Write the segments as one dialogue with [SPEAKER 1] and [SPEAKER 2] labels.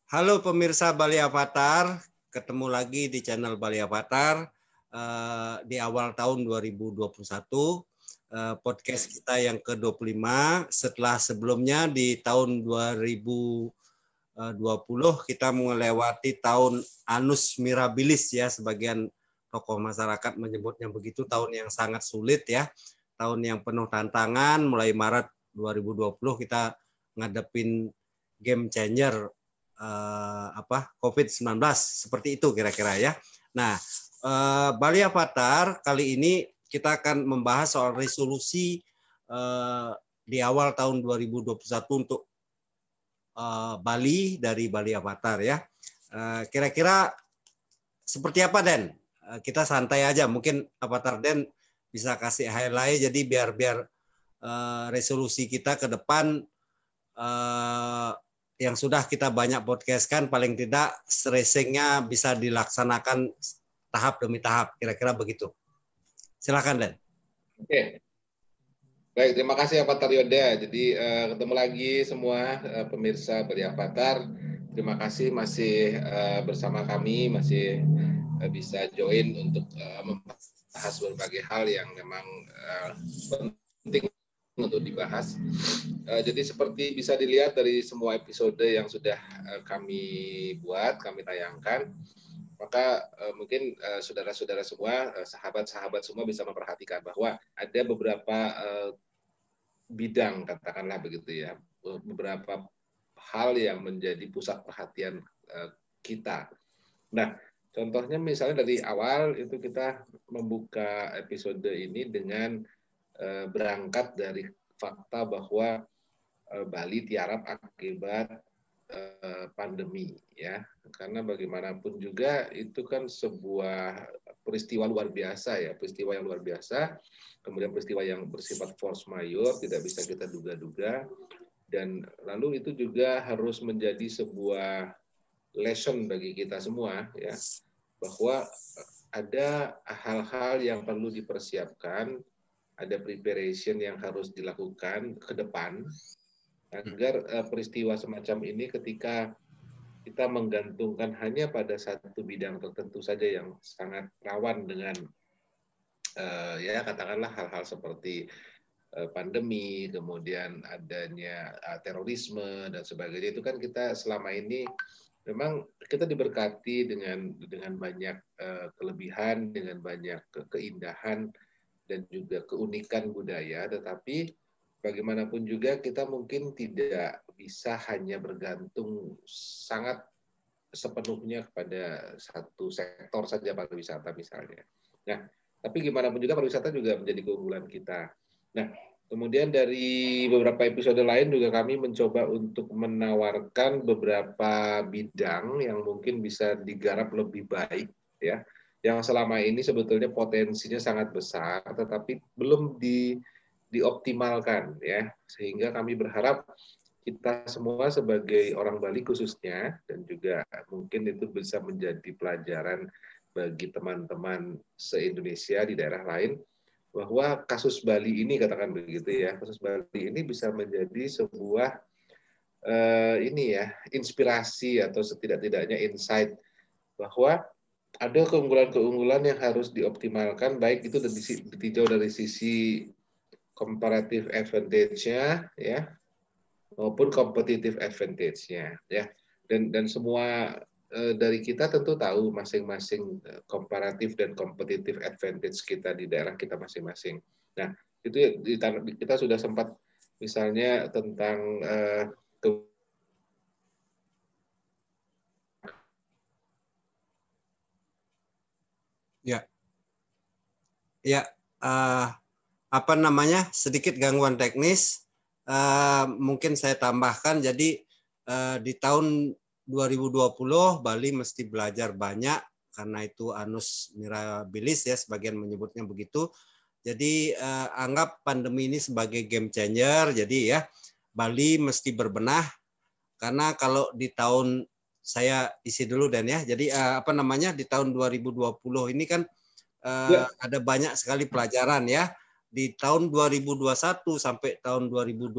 [SPEAKER 1] Halo pemirsa Bali Avatar, ketemu lagi di channel Bali Avatar di awal tahun 2021, podcast kita yang ke-25 setelah sebelumnya di tahun 2020 kita melewati tahun Annus Mirabilis ya, sebagian tokoh masyarakat menyebutnya begitu, tahun yang sangat sulit ya, tahun yang penuh tantangan. Mulai Maret 2020 kita ngadepin game changer COVID-19 seperti itu kira-kira ya. Nah, Bali Avatar kali ini kita akan membahas soal resolusi di awal tahun 2021 untuk Bali dari Bali Avatar ya. Kira-kira seperti apa, Den? Kita santai aja, mungkin Avatar Den bisa kasih highlight jadi biar resolusi kita ke depan yang sudah kita banyak podcastkan, paling tidak stressingnya bisa dilaksanakan tahap demi tahap, kira-kira begitu. Silakan, Den.
[SPEAKER 2] Oke, baik, terima kasih Avatar Yoda. Jadi ketemu lagi semua pemirsa Bali Avatar. Terima kasih masih bersama kami, masih bisa join untuk membahas berbagai hal yang memang penting untuk dibahas. Jadi seperti bisa dilihat dari semua episode yang sudah kami buat, kami tayangkan, maka mungkin saudara-saudara semua, sahabat-sahabat semua bisa memperhatikan bahwa ada beberapa bidang, katakanlah begitu ya, beberapa hal yang menjadi pusat perhatian kita. Nah, contohnya misalnya dari awal itu kita membuka episode ini dengan berangkat dari fakta bahwa Bali tiarap akibat pandemi ya, karena bagaimanapun juga itu kan sebuah peristiwa luar biasa ya, peristiwa yang luar biasa, kemudian peristiwa yang bersifat force majeure, tidak bisa kita duga-duga, dan lalu itu juga harus menjadi sebuah lesson bagi kita semua ya, bahwa ada hal-hal yang perlu dipersiapkan, ada preparation yang harus dilakukan ke depan agar peristiwa semacam ini ketika kita menggantungkan hanya pada satu bidang tertentu saja yang sangat rawan dengan ya katakanlah hal-hal seperti pandemi, kemudian adanya terorisme dan sebagainya, itu kan kita selama ini memang kita diberkati dengan banyak kelebihan, dengan banyak keindahan dan juga keunikan budaya, tetapi bagaimanapun juga kita mungkin tidak bisa hanya bergantung sangat sepenuhnya kepada satu sektor saja pariwisata misalnya. Nah, tapi gimana pun juga pariwisata juga menjadi keunggulan kita. Nah, kemudian dari beberapa episode lain juga kami mencoba untuk menawarkan beberapa bidang yang mungkin bisa digarap lebih baik ya, yang selama ini sebetulnya potensinya sangat besar tetapi belum dioptimalkan ya, sehingga kami berharap kita semua sebagai orang Bali khususnya, dan juga mungkin itu bisa menjadi pelajaran bagi teman-teman se-Indonesia di daerah lain, bahwa kasus Bali ini, katakan begitu ya, kasus Bali ini bisa menjadi sebuah ini ya, inspirasi atau setidak-tidaknya insight bahwa ada keunggulan-keunggulan yang harus dioptimalkan, baik itu ditinjau dari sisi comparative advantage-nya ya, maupun competitive advantage-nya ya. Dan semua dari kita tentu tahu masing-masing comparative dan competitive advantage kita di daerah kita masing-masing. Nah, itu kita sudah sempat misalnya tentang
[SPEAKER 1] apa namanya, sedikit gangguan teknis, mungkin saya tambahkan. Jadi di tahun 2020 Bali mesti belajar banyak karena itu Annus Mirabilis ya, sebagian menyebutnya begitu. Jadi anggap pandemi ini sebagai game changer. Jadi ya Bali mesti berbenah, karena kalau di tahun, saya isi dulu Dan ya. Jadi apa namanya, di tahun 2020 ini kan ada banyak sekali pelajaran ya. Di tahun 2021 sampai tahun 2022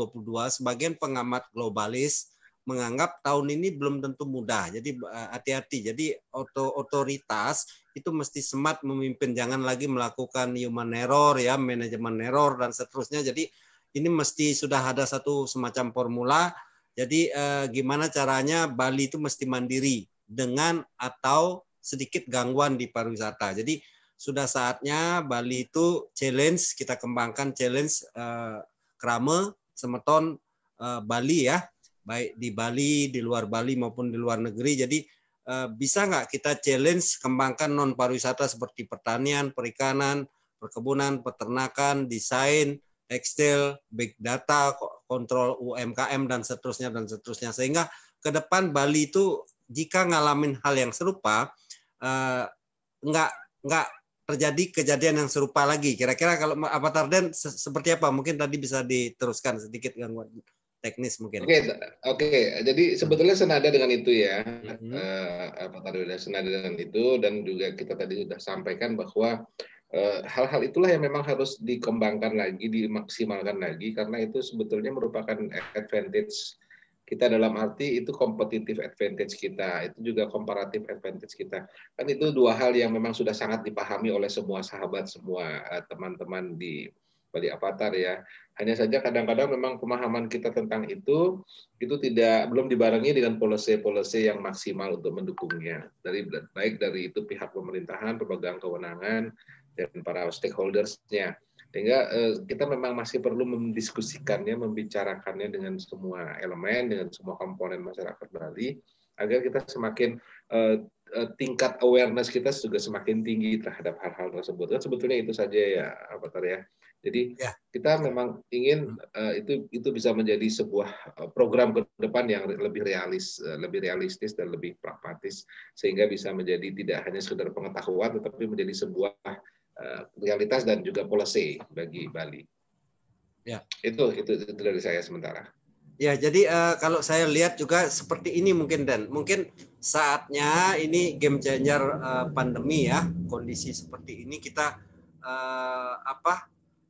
[SPEAKER 1] sebagian pengamat globalis menganggap tahun ini belum tentu mudah. Jadi hati-hati. Jadi otoritas itu mesti smart memimpin, jangan lagi melakukan human error ya, manajemen error dan seterusnya. Jadi ini mesti sudah ada satu semacam formula. Jadi gimana caranya Bali itu mesti mandiri dengan atau sedikit gangguan di pariwisata. Jadi sudah saatnya Bali itu challenge, kita kembangkan challenge Krame, Semeton, Bali ya, baik di Bali, di luar Bali maupun di luar negeri. Jadi bisa nggak kita challenge kembangkan non pariwisata seperti pertanian, perikanan, perkebunan, peternakan, desain, tekstil, big data, kontrol UMKM dan seterusnya sehingga ke depan Bali itu jika ngalamin hal yang serupa nggak terjadi kejadian yang serupa lagi. Kira-kira kalau Avatar Dan seperti apa? Mungkin tadi bisa diteruskan sedikit gangguan teknis mungkin.
[SPEAKER 2] Oke. Jadi sebetulnya senada dengan itu ya, Avatar Dan, senada dengan itu, dan juga kita tadi sudah sampaikan bahwa hal-hal itulah yang memang harus dikembangkan lagi, dimaksimalkan lagi, karena itu sebetulnya merupakan advantage kita, dalam arti itu competitive advantage kita, itu juga comparative advantage kita. Kan itu dua hal yang memang sudah sangat dipahami oleh semua sahabat, semua teman-teman di Bali Avatar ya. Hanya saja kadang-kadang memang pemahaman kita tentang itu belum dibarengi dengan policy-policy yang maksimal untuk mendukungnya. Baik dari itu pihak pemerintahan, pemegang kewenangan, dan para stakeholders-nya. Sehingga kita memang masih perlu mendiskusikannya, membicarakannya dengan semua elemen, dengan semua komponen masyarakat Bali, agar kita semakin tingkat awareness kita juga semakin tinggi terhadap hal-hal tersebut. Dan sebetulnya itu saja ya, Avatar ya. Jadi kita memang ingin itu bisa menjadi sebuah program ke depan yang lebih realistis dan lebih pragmatis, sehingga bisa menjadi tidak hanya sekedar pengetahuan, tetapi menjadi sebuah realitas dan juga policy bagi Bali.
[SPEAKER 1] Ya.
[SPEAKER 2] Itu dari saya sementara.
[SPEAKER 1] Ya, jadi kalau saya lihat juga seperti ini mungkin Dan, mungkin saatnya ini game changer pandemi ya, kondisi seperti ini kita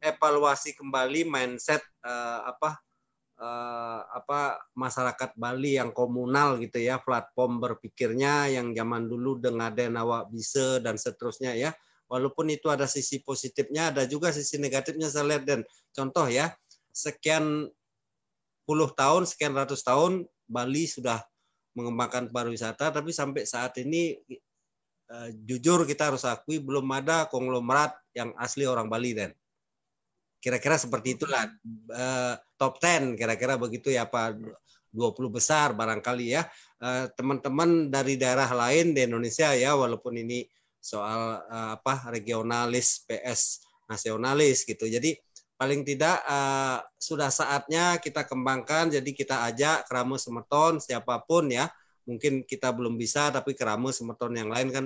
[SPEAKER 1] evaluasi kembali mindset masyarakat Bali yang komunal gitu ya, platform berpikirnya yang zaman dulu Dengaden Awak Bisa dan seterusnya ya. Walaupun itu ada sisi positifnya, ada juga sisi negatifnya saya lihat. Dan contoh ya, sekian puluh tahun, sekian ratus tahun Bali sudah mengembangkan pariwisata, tapi sampai saat ini jujur kita harus akui belum ada konglomerat yang asli orang Bali Dan. Kira-kira seperti itulah, top 10 kira-kira begitu ya Pak, 20 besar barangkali ya. Teman-teman dari daerah lain di Indonesia ya, walaupun ini soal regionalis PS nasionalis gitu. Jadi paling tidak sudah saatnya kita kembangkan, jadi kita ajak Krame Semeton siapapun ya. Mungkin kita belum bisa, tapi Krame Semeton yang lain kan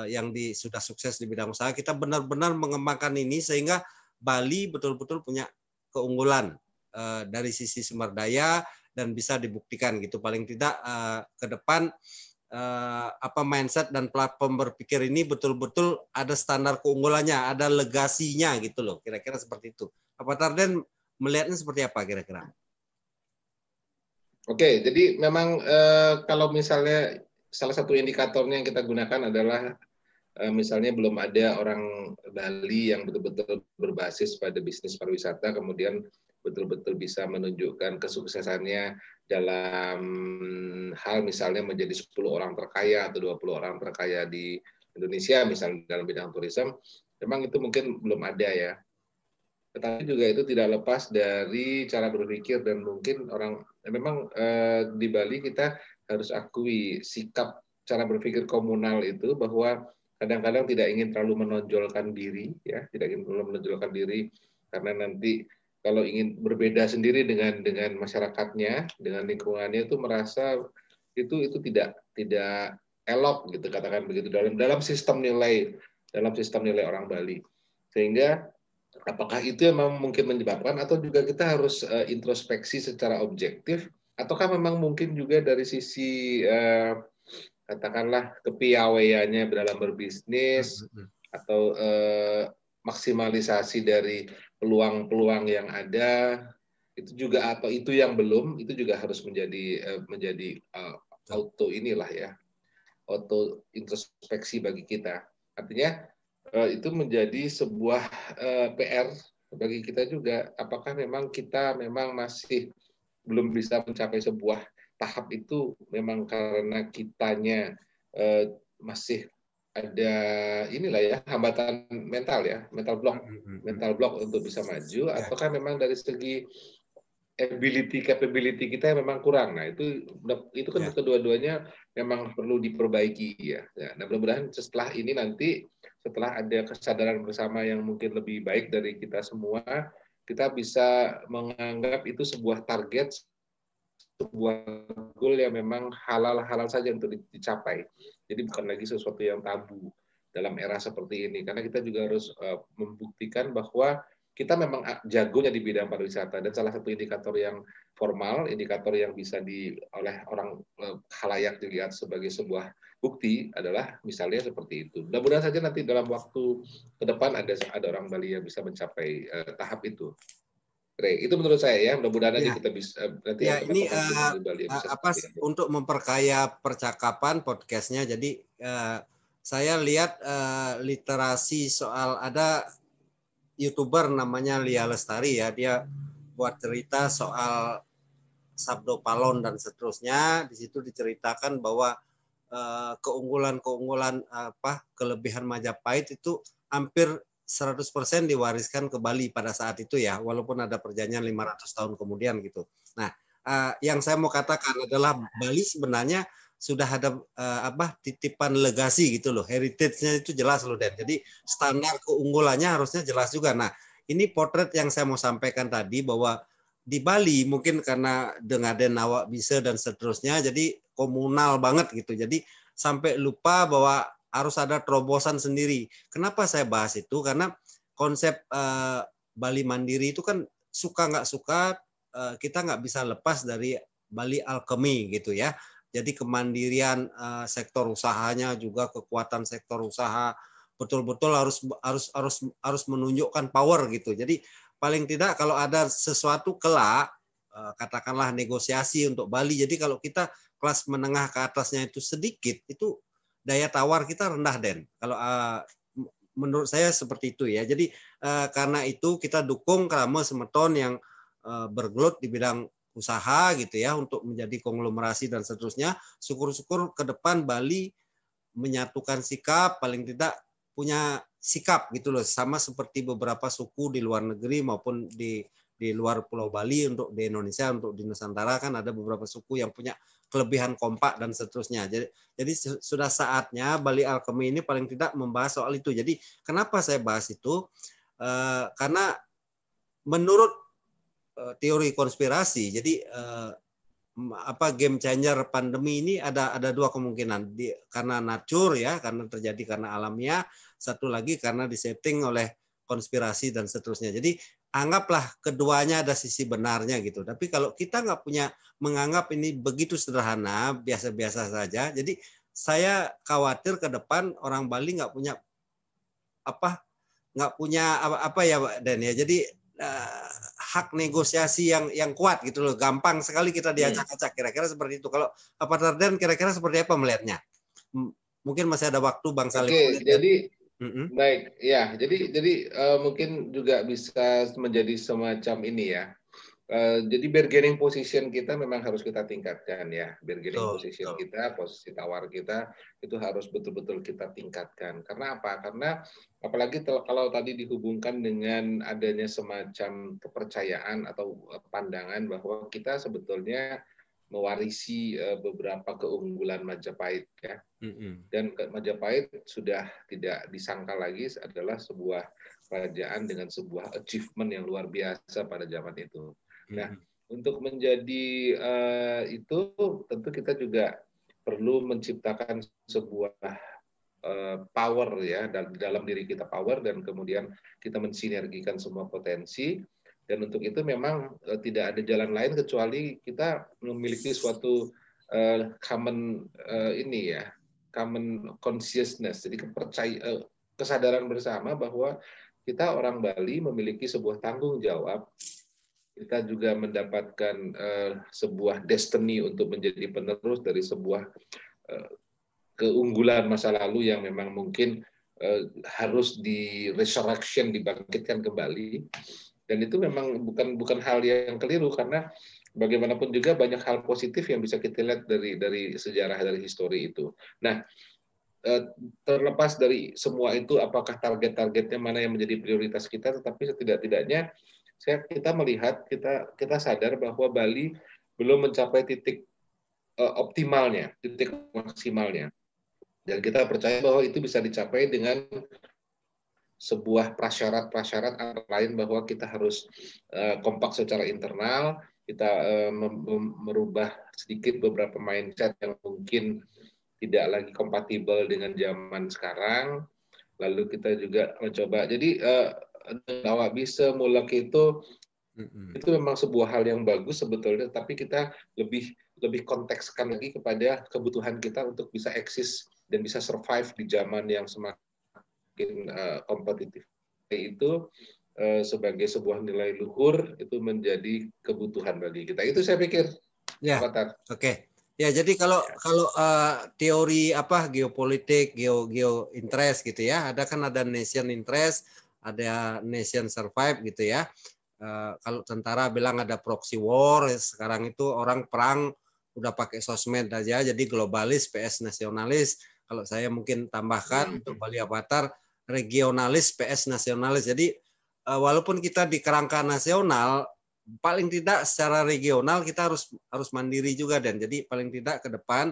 [SPEAKER 1] yang sudah sukses di bidang usaha, kita benar-benar mengembangkan ini sehingga Bali betul-betul punya keunggulan dari sisi sumber daya dan bisa dibuktikan gitu. Paling tidak ke depan mindset dan platform berpikir ini betul-betul ada standar keunggulannya, ada legasinya gitu loh. Kira-kira seperti itu. Avatar Dan melihatnya seperti apa kira-kira?
[SPEAKER 2] Oke, jadi memang kalau misalnya salah satu indikatornya yang kita gunakan adalah misalnya belum ada orang Bali yang betul-betul berbasis pada bisnis pariwisata, kemudian betul-betul bisa menunjukkan kesuksesannya dalam hal misalnya menjadi 10 orang terkaya atau 20 orang terkaya di Indonesia misalnya dalam bidang turisme, memang itu mungkin belum ada ya. Tetapi juga itu tidak lepas dari cara berpikir, dan mungkin memang di Bali kita harus akui sikap cara berpikir komunal itu, bahwa kadang-kadang tidak ingin terlalu menonjolkan diri ya, tidak ingin terlalu menonjolkan diri, karena nanti kalau ingin berbeda sendiri dengan masyarakatnya, dengan lingkungannya, itu merasa itu tidak elok gitu, katakan begitu, dalam sistem nilai orang Bali. Sehingga apakah itu yang mungkin menyebabkan, atau juga kita harus introspeksi secara objektif, ataukah memang mungkin juga dari sisi katakanlah kepiawaiannya dalam berbisnis, atau maksimalisasi dari peluang-peluang yang ada, itu juga atau itu yang belum, itu juga harus menjadi auto inilah ya, auto introspeksi bagi kita. Artinya itu menjadi sebuah PR bagi kita juga. Apakah memang kita memang masih belum bisa mencapai sebuah tahap itu memang karena kitanya masih ada inilah ya, hambatan mental ya, mental block untuk bisa maju, ataukah memang dari segi capability kita yang memang kurang. Nah, itu kan kedua-duanya memang perlu diperbaiki ya. Nah, mudah-mudahan setelah ini nanti, setelah ada kesadaran bersama yang mungkin lebih baik dari kita semua, kita bisa menganggap itu sebuah target, sebuah goal yang memang halal-halal saja untuk dicapai. Jadi bukan lagi sesuatu yang tabu dalam era seperti ini. Karena kita juga harus membuktikan bahwa kita memang jagonya di bidang pariwisata, dan salah satu indikator yang formal, indikator yang bisa oleh orang khalayak dilihat sebagai sebuah bukti adalah misalnya seperti itu. Mudah-mudahan saja nanti dalam waktu ke depan ada orang Bali yang bisa mencapai tahap itu. Itu menurut saya ya. Mudah-mudahan nanti kita bisa nanti
[SPEAKER 1] ini
[SPEAKER 2] teman-teman di Bali bisa
[SPEAKER 1] untuk memperkaya percakapan podcastnya. Jadi saya lihat literasi soal, ada YouTuber namanya Lia Lestari ya, dia buat cerita soal Sabdo Palon dan seterusnya. Di situ diceritakan bahwa keunggulan-keunggulan kelebihan Majapahit itu hampir 100% diwariskan ke Bali pada saat itu ya, walaupun ada perjanjian 500 tahun kemudian gitu. Nah, yang saya mau katakan adalah Bali sebenarnya sudah ada titipan legasi gitu loh, heritage-nya itu jelas loh, Dan. Jadi standar keunggulannya harusnya jelas juga. Nah, ini potret yang saya mau sampaikan tadi, bahwa di Bali mungkin karena Dengaden Awak Bisa dan seterusnya, jadi komunal banget gitu. Jadi sampai lupa bahwa harus ada terobosan sendiri. Kenapa saya bahas itu? Karena konsep Bali Mandiri itu kan suka nggak suka, kita nggak bisa lepas dari Bali Alchemy gitu ya. Jadi kemandirian sektor usahanya, juga kekuatan sektor usaha betul-betul harus menunjukkan power gitu. Jadi paling tidak kalau ada sesuatu kelak, katakanlah negosiasi untuk Bali. Jadi kalau kita kelas menengah ke atasnya itu sedikit, itu daya tawar kita rendah, Den. Kalau menurut saya seperti itu ya. Jadi karena itu kita dukung Krama Semeton yang bergelut di bidang usaha gitu ya, untuk menjadi konglomerasi dan seterusnya. Syukur-syukur ke depan Bali menyatukan sikap, paling tidak punya sikap gitu loh, sama seperti beberapa suku di luar negeri maupun di luar Pulau Bali. Untuk di Indonesia, untuk di Nusantara kan ada beberapa suku yang punya kelebihan kompak dan seterusnya. Jadi sudah saatnya Bali Alchemy ini paling tidak membahas soal itu. Jadi kenapa saya bahas itu? Karena menurut teori konspirasi, jadi game changer pandemi ini ada dua kemungkinan. Karena nature ya, karena terjadi karena alamiah, satu lagi karena disetting oleh konspirasi dan seterusnya. Jadi anggaplah keduanya ada sisi benarnya gitu. Tapi kalau kita nggak punya menganggap ini begitu sederhana, biasa-biasa saja, jadi saya khawatir ke depan orang Bali nggak punya apa ya, Dan ya. Jadi hak negosiasi yang kuat gitu loh. Gampang sekali kita diacak-acak. Kira-kira seperti itu. Kalau Pak Tardan kira-kira seperti apa melihatnya? Mungkin masih ada waktu Bang Salim.
[SPEAKER 2] Oke, jadi baik ya. Jadi mungkin juga bisa menjadi semacam ini ya. Jadi bargaining position kita memang harus kita tingkatkan ya. Bargaining position kita, posisi tawar kita itu harus betul-betul kita tingkatkan. Karena apa? Karena apalagi kalau tadi dihubungkan dengan adanya semacam kepercayaan atau pandangan bahwa kita sebetulnya mewarisi beberapa keunggulan Majapahit ya. Dan Majapahit sudah tidak disangka lagi adalah sebuah kerajaan dengan sebuah achievement yang luar biasa pada zaman itu. Nah, untuk menjadi itu tentu kita juga perlu menciptakan sebuah power ya, dalam diri kita power, dan kemudian kita mensinergikan semua potensi. Dan untuk itu memang tidak ada jalan lain kecuali kita memiliki suatu common common consciousness, jadi kesadaran bersama bahwa kita orang Bali memiliki sebuah tanggung jawab kita juga mendapatkan sebuah destiny untuk menjadi penerus dari sebuah keunggulan masa lalu yang memang mungkin harus di resurrection, dibangkitkan kembali. Dan itu memang bukan hal yang keliru, karena bagaimanapun juga banyak hal positif yang bisa kita lihat dari sejarah, dari histori itu. Nah, terlepas dari semua itu, apakah target-targetnya mana yang menjadi prioritas kita, tetapi setidak-tidaknya kita melihat, kita sadar bahwa Bali belum mencapai titik optimalnya, titik maksimalnya. Dan kita percaya bahwa itu bisa dicapai dengan sebuah prasyarat-prasyarat antara lain bahwa kita harus kompak secara internal, kita merubah sedikit beberapa mindset yang mungkin tidak lagi kompatibel dengan zaman sekarang. Lalu kita juga mencoba. Jadi bahwa bisa mulak itu memang sebuah hal yang bagus sebetulnya, tapi kita lebih kontekskan lagi kepada kebutuhan kita untuk bisa eksis dan bisa survive di zaman yang semakin kompetitif. Itu sebagai sebuah nilai luhur, itu menjadi kebutuhan bagi kita. Itu saya pikir.
[SPEAKER 1] Ya. Oke. Ya, jadi kalau teori geopolitik, geo interest gitu ya, kan ada nation interest, ada nation survive gitu ya. Kalau tentara bilang ada proxy war, sekarang itu orang perang udah pakai sosmed aja, jadi globalis PS nasionalis. Kalau saya mungkin tambahkan untuk Bali Avatar, regionalis PS nasionalis. Jadi walaupun kita di kerangka nasional, paling tidak secara regional kita harus mandiri juga, dan jadi paling tidak ke depan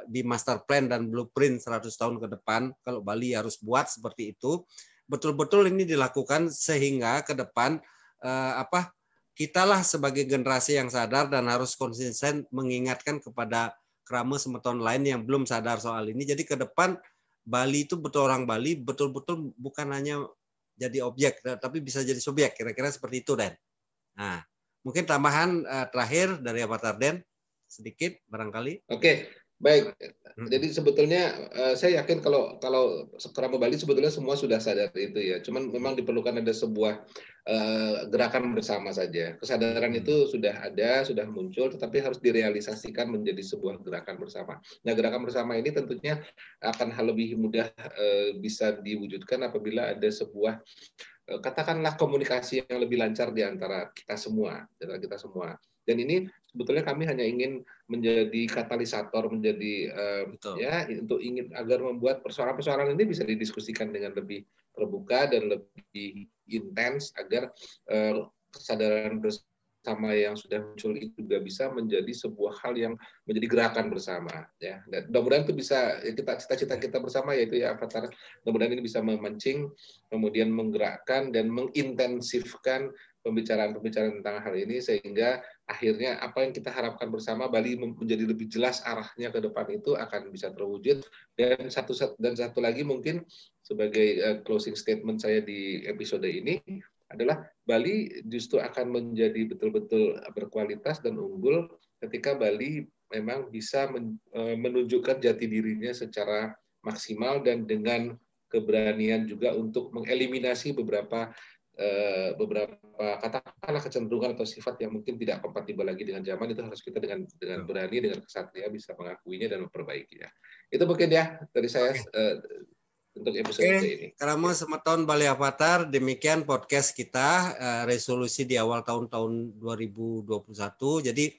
[SPEAKER 1] di master plan dan blueprint 100 tahun ke depan, kalau Bali harus buat seperti itu, betul-betul ini dilakukan sehingga ke depan kitalah sebagai generasi yang sadar dan harus konsisten mengingatkan kepada Krama Semeton lain yang belum sadar soal ini. Jadi ke depan Bali itu orang Bali betul-betul bukan hanya jadi objek, tapi bisa jadi subjek, kira-kira seperti itu, Den. Nah, mungkin tambahan terakhir dari Avatar Den, sedikit barangkali.
[SPEAKER 2] Oke, baik. Jadi sebetulnya saya yakin kalau Krama Bali sebetulnya semua sudah sadar itu ya. Cuman memang diperlukan ada sebuah gerakan bersama saja. Kesadaran itu sudah ada, sudah muncul, tetapi harus direalisasikan menjadi sebuah gerakan bersama. Nah, gerakan bersama ini tentunya akan lebih mudah bisa diwujudkan apabila ada sebuah katakanlah komunikasi yang lebih lancar di antara kita semua. Dan ini sebetulnya kami hanya ingin menjadi katalisator, menjadi untuk ingin agar membuat persoalan-persoalan ini bisa didiskusikan dengan lebih terbuka dan lebih intens, agar kesadaran bersama yang sudah muncul itu juga bisa menjadi sebuah hal yang menjadi gerakan bersama, ya. Dan mudah-mudahan itu bisa, cita-cita kita bersama yaitu ya Avatar, mudah-mudahan ini bisa memancing, kemudian menggerakkan dan mengintensifkan pembicaraan-pembicaraan tentang hal ini, sehingga akhirnya apa yang kita harapkan bersama, Bali menjadi lebih jelas arahnya ke depan, itu akan bisa terwujud. Dan satu lagi mungkin sebagai closing statement saya di episode ini adalah Bali justru akan menjadi betul-betul berkualitas dan unggul ketika Bali memang bisa menunjukkan jati dirinya secara maksimal dan dengan keberanian juga untuk mengeliminasi beberapa katakanlah kecenderungan atau sifat yang mungkin tidak kompatibel lagi dengan zaman. Itu harus kita dengan berani, dengan kesatria bisa mengakuinya dan memperbaikinya. Itu mungkin ya dari saya untuk episode ini.
[SPEAKER 1] Krama Semeton Bali Avatar, demikian podcast kita, resolusi di awal tahun 2021. Jadi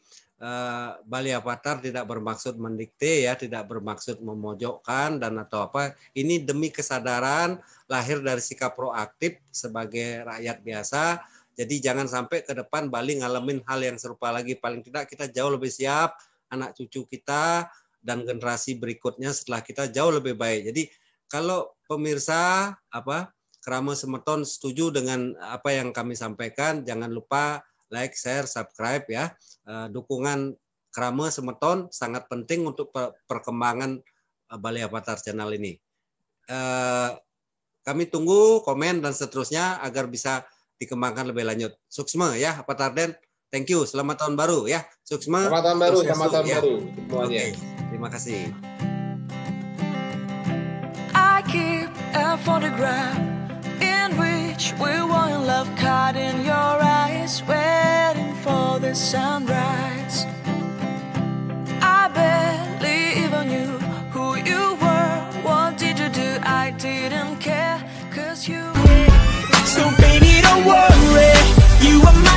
[SPEAKER 1] Bali Avatar tidak bermaksud mendikte ya, tidak bermaksud memojokkan dan atau apa. Ini demi kesadaran, lahir dari sikap proaktif sebagai rakyat biasa. Jadi jangan sampai ke depan Bali ngalamin hal yang serupa lagi. Paling tidak kita jauh lebih siap, anak cucu kita dan generasi berikutnya setelah kita jauh lebih baik. Jadi kalau pemirsa Krama Semeton setuju dengan apa yang kami sampaikan, jangan lupa like, share, subscribe ya. Dukungan Krama Semeton sangat penting untuk perkembangan Bali Avatar Channel ini. Kami tunggu komen dan seterusnya agar bisa dikembangkan lebih lanjut. Suksma ya, Avatar Den. Thank you. Selamat tahun baru ya. Suksma.
[SPEAKER 2] Selamat tahun baru, selamat tahun baru semuanya.
[SPEAKER 1] Terima kasih.
[SPEAKER 3] I keep a photograph in which we were in love, caught in your eyes. sunrise. I barely even knew who you were. What did you do? I didn't care, 'cause you.
[SPEAKER 4] So baby, don't worry, you are my